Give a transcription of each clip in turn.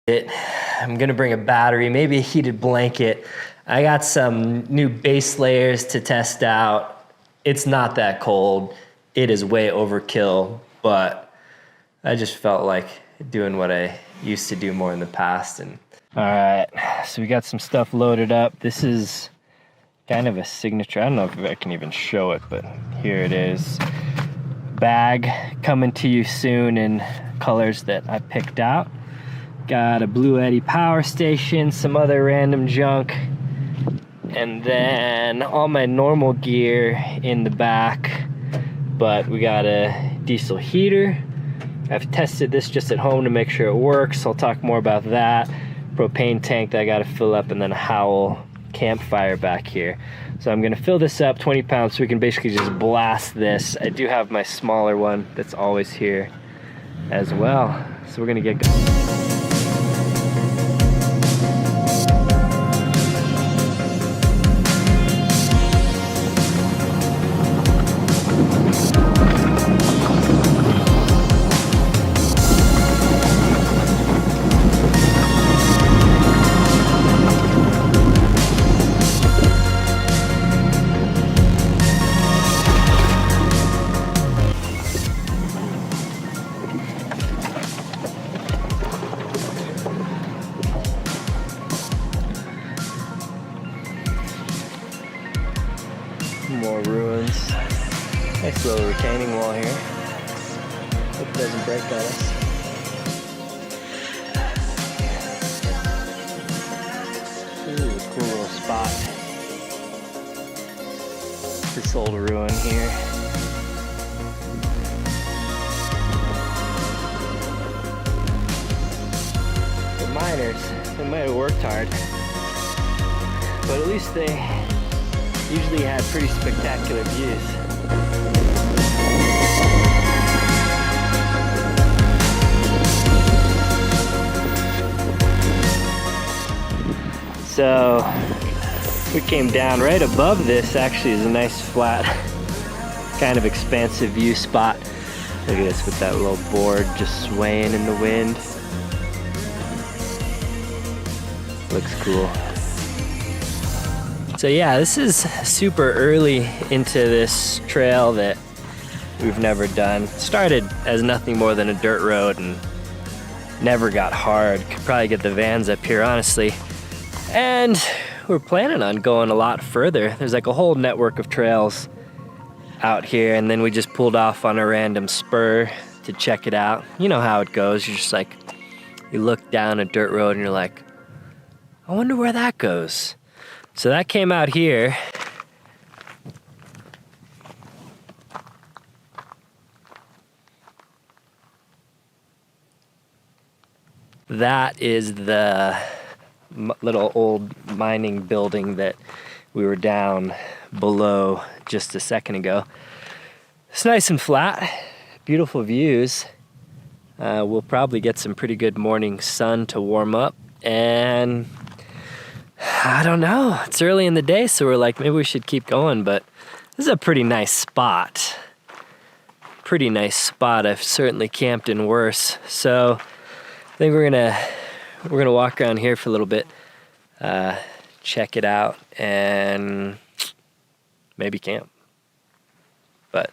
I'm gonna bring a battery, maybe a heated blanket. I got some new base layers to test out. It's not that cold. It is way overkill, but I just felt like doing what I used to do more in the past. And all right, so we got some stuff loaded up. This is kind of a signature. I don't know if I can even show it, but here it is. Bag coming to you soon in colors that I picked out. Got a Blue Eddy power station, some other random junk, and then all my normal gear in the back. But we got a diesel heater. I've tested this just at home to make sure it works. I'll talk more about that. Propane tank that I gotta fill up, and then a Howell campfire back here. So I'm gonna fill this up 20 pounds so we can basically just blast this. I do have my smaller one that's always here as well. So we're gonna get going. More ruins. Nice little retaining wall here. Hope it doesn't break on us. Ooh, cool little spot. This old ruin here. The miners, they might have worked hard, but at least they usually had pretty spectacular views. So we came down right above this. Actually is a nice flat, kind of expansive view spot. Look at this with that little board just swaying in the wind. Looks cool. So yeah, this is super early into this trail that we've never done. Started as nothing more than a dirt road and never got hard. Could probably get the vans up here, honestly. And we're planning on going a lot further. There's like a whole network of trails out here, and then we just pulled off on a random spur to check it out. You know how it goes. You're just like, you look down a dirt road and you're like, I wonder where that goes. So that came out here. That is the little old mining building that we were down below just a second ago. It's nice and flat, beautiful views. We'll probably get some pretty good morning sun to warm up, and I don't know, it's early in the day, so we're like, maybe we should keep going, but this is a pretty nice spot. Pretty nice spot. I've certainly camped in worse. So I think we're gonna walk around here for a little bit, check it out, and maybe camp. But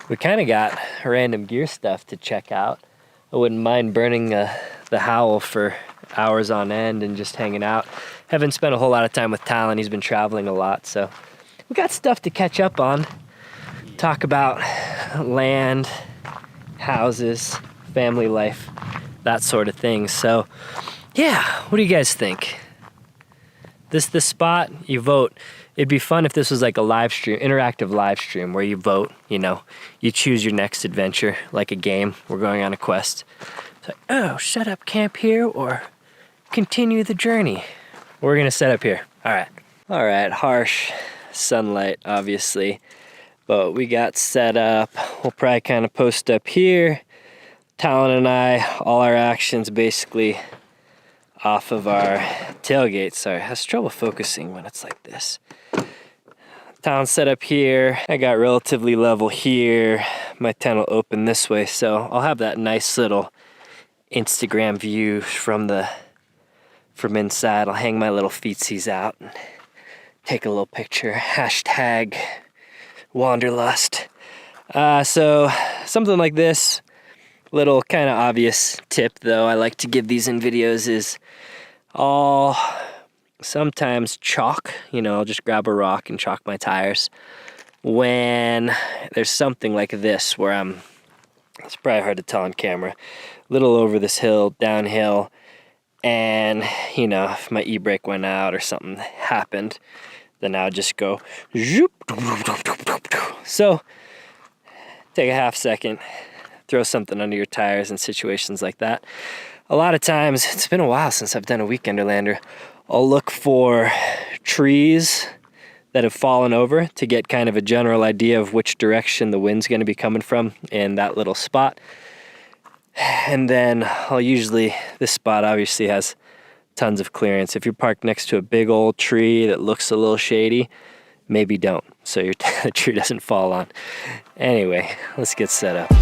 we kind of got random gear stuff to check out. I wouldn't mind burning the Howell for hours on end and just hanging out. Haven't spent a whole lot of time with Talon. He's been traveling a lot, so we got stuff to catch up on. Talk about land, houses, family life, that sort of thing. So yeah, what do you guys think? This spot, you vote. It'd be fun if this was like a live stream, interactive live stream where you vote, you know, you choose your next adventure, like a game. We're going on a quest. It's like, oh, set up camp here or continue the journey. We're gonna set up here. All right, harsh sunlight, obviously, but we got set up. We'll probably kind of post up here. Talon and I, all our actions basically off of our tailgate. Sorry, has trouble focusing when it's like this. Talon set up here. I got relatively level here. My tent will open this way, so I'll have that nice little Instagram view from inside. I'll hang my little feetsies out and take a little picture. Hashtag wanderlust. So something like this, little kind of obvious tip though I like to give these in videos is I'll sometimes chalk, I'll just grab a rock and chalk my tires when there's something like this where it's probably hard to tell on camera, a little over this hill, downhill, and if my e-brake went out or something happened, then I'll just go zoop. So take a half second, throw something under your tires in situations like that. A lot of times, it's been a while since I've done a weekend Overlander, I'll look for trees that have fallen over to get kind of a general idea of which direction the wind's going to be coming from in that little spot. And then this spot obviously has tons of clearance. If you're parked next to a big old tree that looks a little shady, maybe don't, so the tree doesn't fall on. Anyway, let's get set up.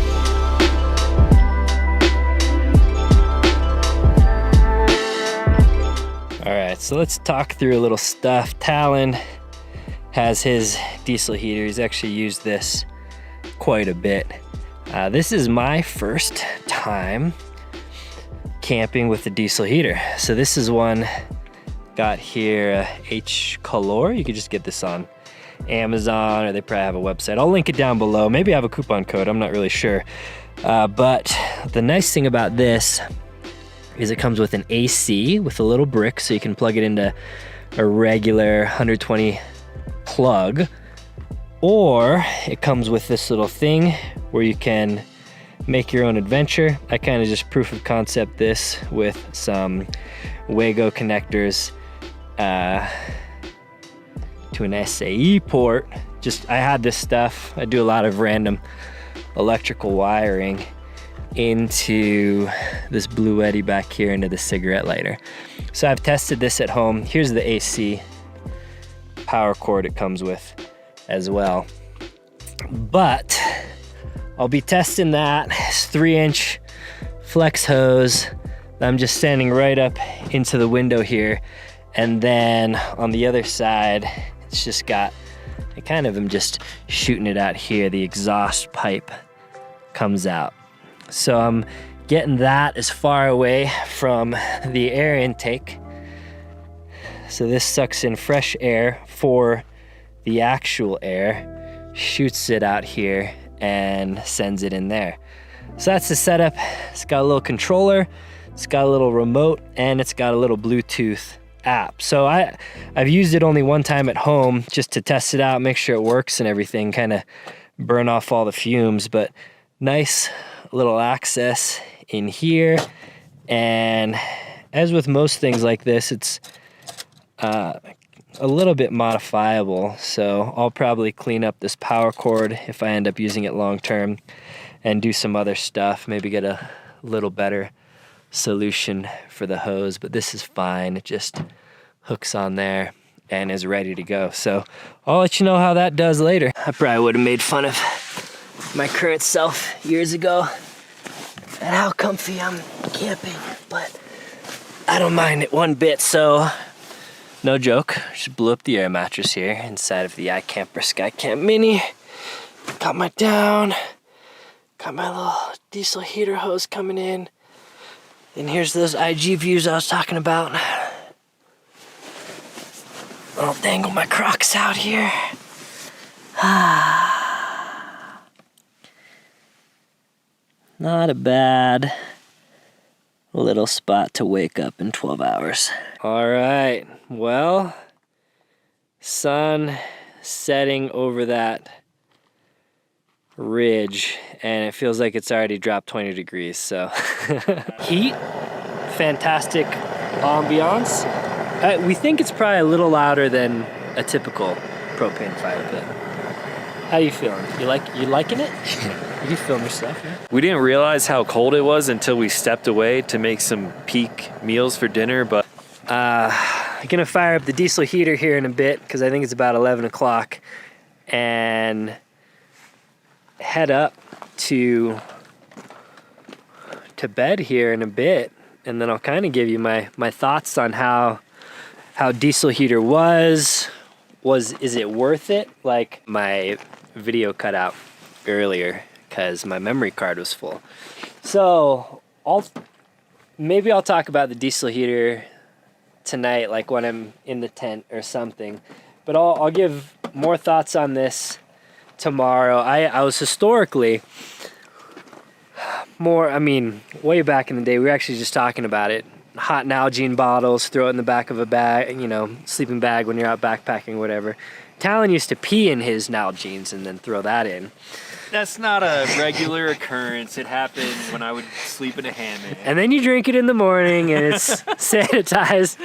All right, so let's talk through a little stuff. Talon has his diesel heater. He's actually used this quite a bit. This is my first time camping with the diesel heater. So this is one got here, Hcalory. You could just get this on Amazon, or they probably have a website. I'll link it down below. Maybe I have a coupon code, I'm not really sure. But the nice thing about this is it comes with an AC with a little brick, so you can plug it into a regular 120 plug, or it comes with this little thing where you can make your own adventure. I kind of just proof of concept this with some Wago connectors to an SAE port. I had this stuff. I do a lot of random electrical wiring into this Blue Eddy back here into the cigarette lighter. So I've tested this at home. Here's the AC power cord it comes with as well. But I'll be testing that. It's 3-inch flex hose. I'm just standing right up into the window here. And then on the other side, it's just got, I kind of am just shooting it out here. The exhaust pipe comes out. So I'm getting that as far away from the air intake. So this sucks in fresh air for the actual air, shoots it out here and sends it in there. So that's the setup. It's got a little controller, it's got a little remote, and it's got a little Bluetooth app. So I've used it only one time at home just to test it out, make sure it works and everything, kind of burn off all the fumes, but nice little access in here. And as with most things like this, it's a little bit modifiable. So I'll probably clean up this power cord if I end up using it long term and do some other stuff, maybe get a little better solution for the hose, but this is fine. It just hooks on there and is ready to go. So I'll let you know how that does later. I probably would have made fun of my current self years ago and how comfy I'm camping, but I don't mind it one bit. So no joke, just blew up the air mattress here inside of the iCamper Skycamp Mini. Got my down, got my little diesel heater hose coming in. And here's those IG views I was talking about. I'll dangle my Crocs out here. Not a bad little spot to wake up in 12 hours. All right, well, sun setting over that ridge, and it feels like it's already dropped 20 degrees, so. Heat, fantastic ambiance. We think it's probably a little louder than a typical propane fire pit. How you feeling? You liking it? You film yourself, yeah? We didn't realize how cold it was until we stepped away to make some peak meals for dinner, but I'm gonna fire up the diesel heater here in a bit because I think it's about 11 o'clock and head up to to bed here in a bit, and then I'll kind of give you my thoughts on how DieselHeater is it worth it? Like, my video cut out earlier because my memory card was full. So maybe I'll talk about the DieselHeater tonight, like when I'm in the tent or something. But I'll give more thoughts on this tomorrow. I was historically way back in the day, we were actually just talking about it. Hot Nalgene bottles, throw it in the back of a bag, sleeping bag when you're out backpacking or whatever. Talon used to pee in his Nalgenes and then throw that in. That's not a regular occurrence. It happened when I would sleep in a hammock. And then you drink it in the morning and it's sanitized.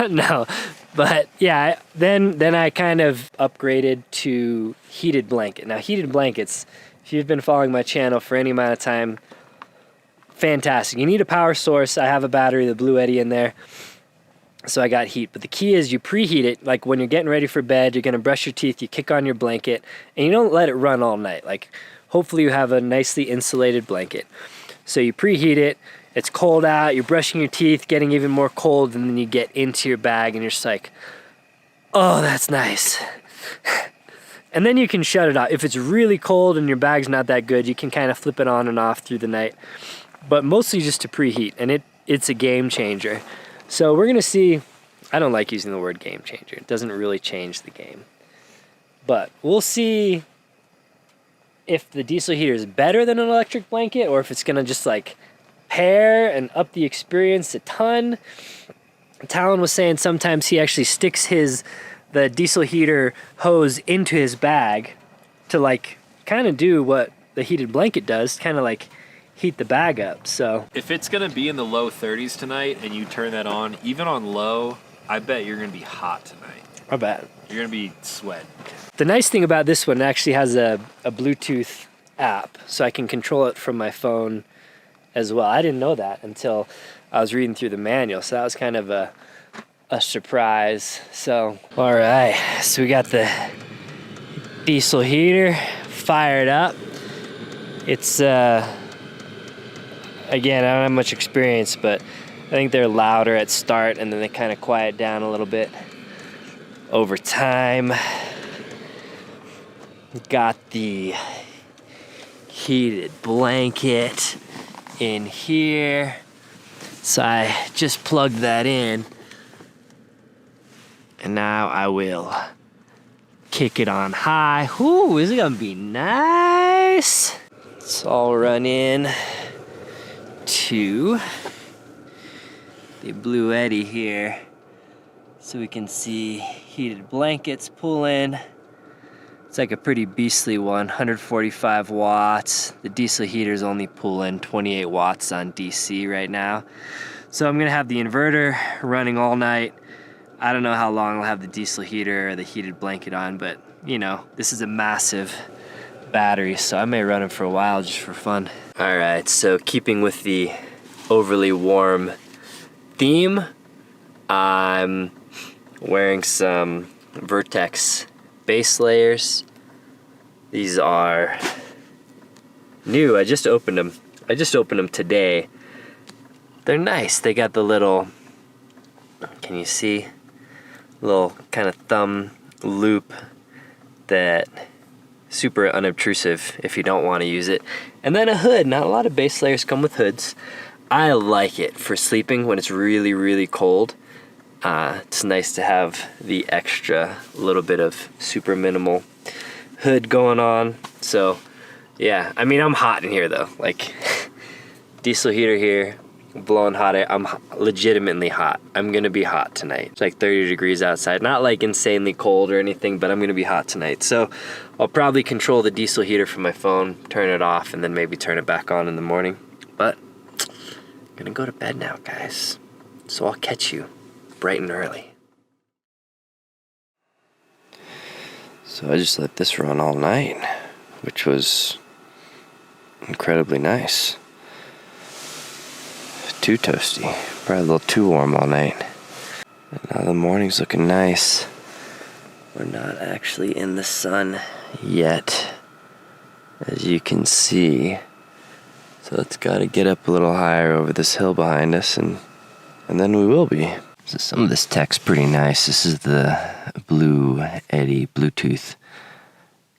No, but yeah, then I kind of upgraded to heated blanket. Now, heated blankets, if you've been following my channel for any amount of time, fantastic. You need a power source. I have a battery, the Blue Eddy in there, so I got heat. But the key is you preheat it. Like when you're getting ready for bed, you're gonna brush your teeth, you kick on your blanket, and you don't let it run all night. Like, hopefully you have a nicely insulated blanket. So you preheat it, it's cold out, you're brushing your teeth, getting even more cold, and then you get into your bag and you're just like, oh, that's nice. And then you can shut it off. If it's really cold and your bag's not that good, you can kind of flip it on and off through the night. But mostly just to preheat, and it's a game changer. So we're gonna see, I don't like using the word game changer. It doesn't really change the game. But we'll see if the DieselHeater is better than an electric blanket, or if it's gonna just like pair and up the experience a ton. Talon was saying sometimes he actually sticks the DieselHeater hose into his bag to like kind of do what the heated blanket does, kind of like heat the bag up. So if it's gonna be in the low 30s tonight and you turn that on, even on low, I bet you're gonna be hot tonight. I bet. You're gonna be sweating. The nice thing about this one, it actually has a Bluetooth app, so I can control it from my phone as well. I didn't know that until I was reading through the manual, so that was kind of a surprise. So, all right, so we got the DieselHeater fired up. It's again, I don't have much experience, but I think they're louder at start and then they kind of quiet down a little bit over time. Got the heated blanket in here. So I just plugged that in. And now I will kick it on high. Ooh, this is gonna be nice. Let's all run in to the Blue Eddy here so we can see heated blankets pull in. It's like a pretty beastly one, 145 watts. The DieselHeater's only pulling 28 watts on DC right now. So I'm gonna have the inverter running all night. I don't know how long I'll have the DieselHeater or the heated blanket on, but this is a massive battery, so I may run it for a while just for fun. All right, so keeping with the overly warm theme, I'm wearing some Vertex base layers. These are new. I just opened them today. They're nice. They got the little, can you see? Little kind of thumb loop that super unobtrusive if you don't want to use it. And then a hood. Not a lot of base layers come with hoods. I like it for sleeping when it's really, really cold. It's nice to have the extra little bit of super minimal hood going on. So yeah, I mean, I'm hot in here though. Like, DieselHeater here, blowing hot air. I'm legitimately hot. I'm gonna be hot tonight. It's like 30 degrees outside. Not like insanely cold or anything, but I'm gonna be hot tonight. So I'll probably control the DieselHeater from my phone, turn it off, and then maybe turn it back on in the morning. But I'm gonna go to bed now, guys. So I'll catch you bright and early. So I just let this run all night, which was incredibly nice. Too toasty, probably a little too warm all night. And now the morning's looking nice. We're not actually in the sun yet. As you can see, So it's got to get up a little higher over this hill behind us, and then we will be. So some of this tech's pretty nice. This is the Blue Eddy Bluetooth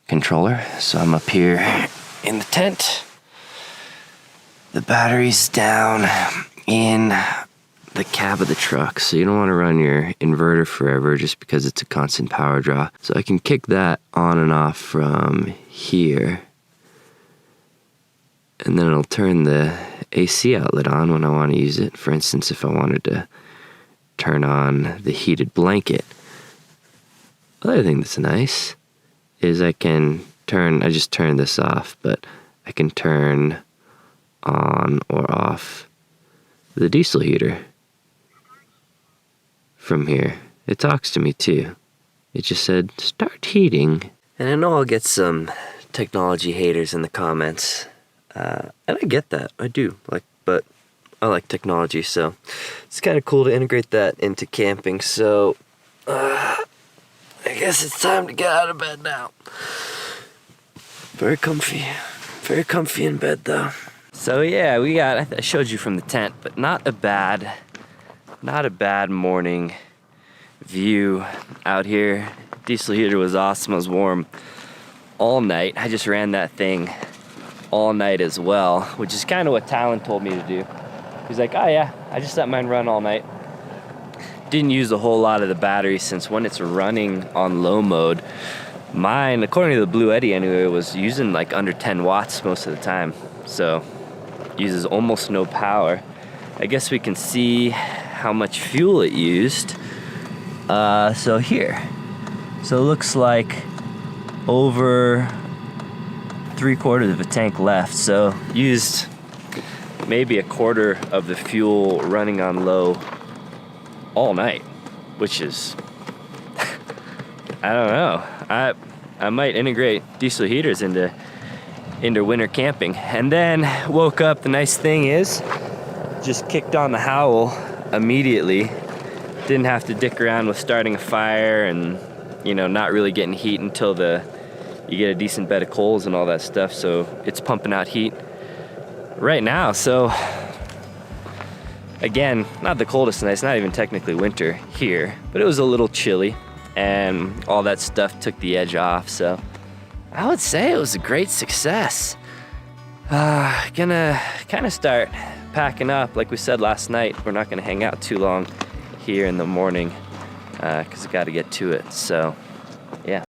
controller. So I'm up here in the tent. The battery's down in the cab of the truck, so you don't want to run your inverter forever just because it's a constant power draw. So I can kick that on and off from here, and then it'll turn the AC outlet on when I want to use it. For instance, if I wanted to turn on the heated blanket. Other thing that's nice is I just turned this off, but I can turn on or off the diesel heater from here. It talks to me too. It just said, start heating. And I know I'll get some technology haters in the comments. And I get that, I do. But I like technology, so it's kind of cool to integrate that into camping. So, I guess it's time to get out of bed now. Very comfy in bed though. So yeah, I showed you from the tent, but not a bad morning view out here. Diesel heater was awesome. It was warm all night. I just ran that thing all night as well, which is kind of what Talon told me to do. He's like, oh yeah, I just let mine run all night. Didn't use a whole lot of the battery, since when it's running on low mode, mine, according to the Blue Eddy anyway, was using like under 10 watts most of the time. So uses almost no power. I guess we can see how much fuel it used. So here. So it looks like over 3/4 of a tank left. So used maybe 1/4 of the fuel running on low all night, which is, I don't know. I might integrate diesel heaters into winter camping. And then woke up. The nice thing is, just kicked on the Howl immediately. Didn't have to dick around with starting a fire and, not really getting heat until you get a decent bed of coals and all that stuff. So it's pumping out heat right now. So again, not the coldest night. It's not even technically winter here, but it was a little chilly, and all that stuff took the edge off. So I would say it was a great success. Gonna kind of start packing up. Like we said last night, we're not gonna hang out too long here in the morning because I got to get to it. So yeah.